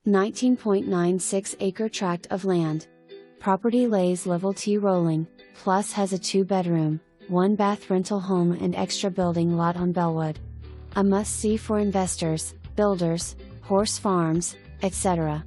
19.96 acre tract of land. Property lays level T rolling, plus has a 2-bedroom, 1-bath rental home and extra building lot on Bellwood. A must-see for investors, builders, horse farms, etc.